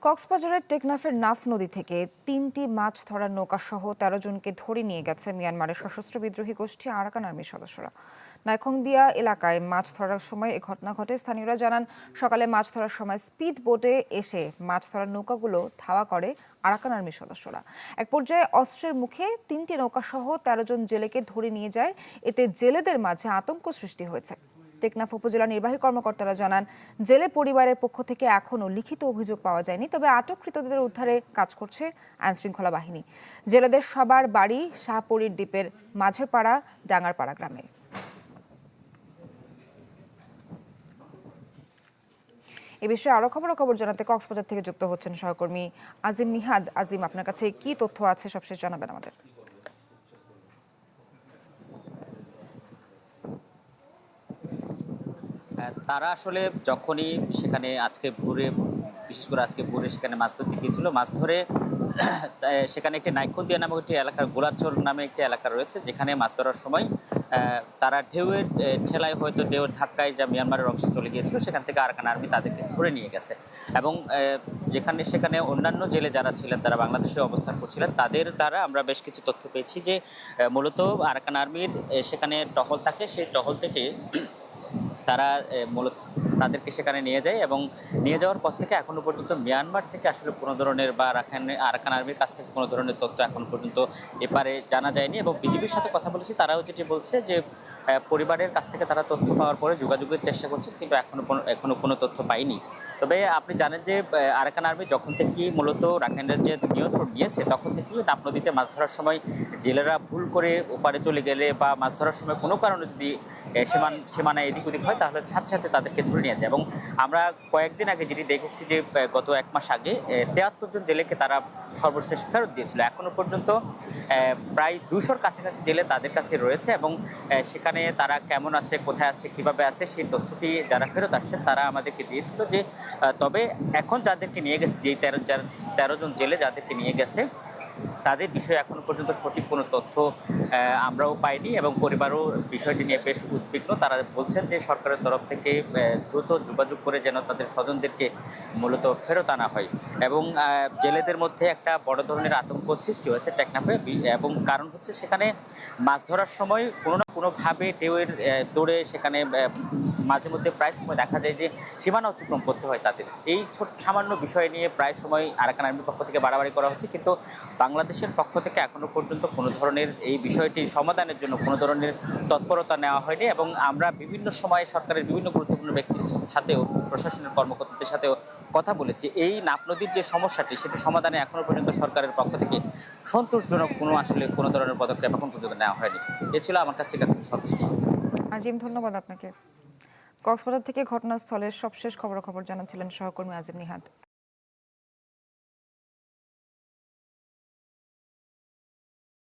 কক্সবাজারের টেকনাফের নাফ নদী থেকে ৩টি মাছ ধরার নৌকা সহ ১৩ জনকে ধরে নিয়ে গেছে মিয়ানমারের সশস্ত্র বিদ্রোহী গোষ্ঠী আরাকান আর্মির সদস্যরা। নাইখংদিয়া এলাকায় মাছ ধরার সময় এ ঘটনা ঘটে। স্থানীয়রা জানান, সকালে মাছ ধরার সময় স্পিড বোটে এসে মাছ ধরার নৌকাগুলো ধাওয়া করে আরাকান আর্মির সদস্যরা। এক পর্যায়ে অস্ত্রের মুখে ৩টি নৌকা সহ ১৩ জন জেলেকে ধরে নিয়ে যায়। এতে জেলেদের মাঝে আতঙ্ক সৃষ্টি হয়েছে। টেকনাফ উপজেলা নির্বাহী কর্মকর্তারা জানান, জেলে পরিবারের পক্ষ থেকে এখনও লিখিত অভিযোগ পাওয়া যায়নি, তবে আটককৃতদের উদ্ধারে কাজ করছে আইনশৃঙ্খলা বাহিনী। জেলেদের সবার বাড়ি শাহপরীর দ্বীপের মাঝেপাড়া ডাঙ্গারপাড়া গ্রামে। এ বিষয়ে আরো খবর জানাতে কক্সবাজার থেকে যুক্ত হচ্ছেন সহকর্মী আজিম নিহাদ। আজিম, আপনার কাছে কি তথ্য আছে সবশেষ জানাবেন আমাদের। তারা আসলে যখনই সেখানে বিশেষ করে আজকে ভোরে সেখানে মাছ ধরতে গিয়েছিল, মাছ ধরে সেখানে একটি নাইখংদিয়া নামক একটি এলাকার গোলাচর নামে একটি এলাকা রয়েছে, যেখানে মাছ ধরার সময় তারা ঢেউয়ের ঠেলায় হয়তো ঢেউয়ের ধাক্কায় যা মিয়ানমারের অংশে চলে গিয়েছিল, সেখান থেকে আরাকান আর্মি তাদেরকে ধরে নিয়ে গেছে। এবং সেখানে অন্যান্য জেলে যারা ছিলেন, তারা বাংলাদেশে অবস্থান করছিলেন, তাদের দ্বারা আমরা বেশ কিছু তথ্য পেয়েছি যে মূলত আরাকান আর্মির সেখানে টহল থাকে, সেই টহল থেকে তারা মূলত তাদেরকে সেখানে নিয়ে যায় এবং নিয়ে যাওয়ার পর থেকে এখনো পর্যন্ত মিয়ানমার থেকে আসলে কোনো ধরনের বা আরাকান আর্মির কাছ থেকে কোনো ধরনের তথ্য এখনো পর্যন্ত এপারে জানা যায়নি। এবং বিজিবির সাথে কথা বলেছি, তারাও যেটি বলছে যে পরিবারের কাছ থেকে তারা তথ্য পাওয়ার পরে যোগাযোগের চেষ্টা করছে, কিন্তু এখনো কোনো তথ্য পাইনি। তবে আপনি জানেন যে আরাকান আর্মি যখন থেকেই মূলত রাখাইন রাজ্যের নিয়ন্ত্রণ নিয়েছে, তখন থেকেই নাফ নদীতে মাছ ধরার সময় জেলেরা ভুল করে ওপারে চলে গেলে বা মাছ ধরার সময় কোনো কারণে যদি সীমানায় এদিক ওদিক হয়, তাহলে সাথে সাথে তাদেরকে ধরে নিয়েছে। এবং আমরা কয়েকদিন আগে যেটি দেখেছি যে গত 1 মাস আগে 73 জন জেলেকে তারা সর্বশেষ ফেরত দিয়েছিল। এখনো পর্যন্ত প্রায় 200-র কাছাকাছি জেলে তাদের কাছে রয়েছে এবং সেখানে তারা কেমন আছে, কোথায় আছে, কিভাবে আছে, সেই তথ্যটি যারা ফেরত আসছে তারা আমাদেরকে দিয়েছিল। যে তবে এখন যাদেরকে নিয়ে গেছে, যেই 13 জন জেলে যাদেরকে নিয়ে গেছে, তাদের বিষয়ে এখনো পর্যন্ত সঠিক কোনো তথ্য আমরাও পাইনি এবং পরিবারও বিষয়টি নিয়ে বেশ উদ্বিগ্ন। তারা বলছেন যে সরকারের তরফ থেকে দ্রুত যোগাযোগ করে যেন তাদের স্বজনদেরকে মূলত ফেরত আনা হয়। এবং জেলেদের মধ্যে একটা বড় ধরনের আতঙ্ক সৃষ্টি হয়েছে টেকনাফে, এবং কারণ হচ্ছে সেখানে মাছ ধরার সময় কোনো না কোনোভাবে ঢেউয়ের দৌড়ে সেখানে মাঝে মধ্যে প্রায় সময় দেখা যায় যে সীমানা অতিক্রম করতে হয় তাদের। এই সামান্য বিষয় নিয়ে প্রায় সময় আরাকান আর্মির পক্ষ থেকে বাড়াবাড়ি করা হচ্ছে, কিন্তু বাংলাদেশের পক্ষ থেকে এখনো পর্যন্ত কোনো ধরনের এই বিষয়টি সমাধানের জন্য কোনো ধরনের তৎপরতা নেওয়া হয়নি। এবং আমরা বিভিন্ন সময়ে সরকারের বিভিন্ন গুরুত্বপূর্ণ ব্যক্তির সাথেও, প্রশাসনের কর্মকর্তাদের সাথেও কথা বলেছি। এই নাফ নদীর যে সমস্যাটি, সেটি সমাধানে এখনো পর্যন্ত সরকারের পক্ষ থেকে সন্তোষজনক কোনো ধরনের পদক্ষেপ এখন পর্যন্ত নেওয়া হয়নি। এ ছিল আমার কাছে সর্বশেষ। আজিম, ধন্যবাদ আপনাকে। কক্সবাজার থেকে ঘটনাস্থলের সবশেষ খবর জানাচ্ছিলেন সহকর্মী আজিম নিহাদ।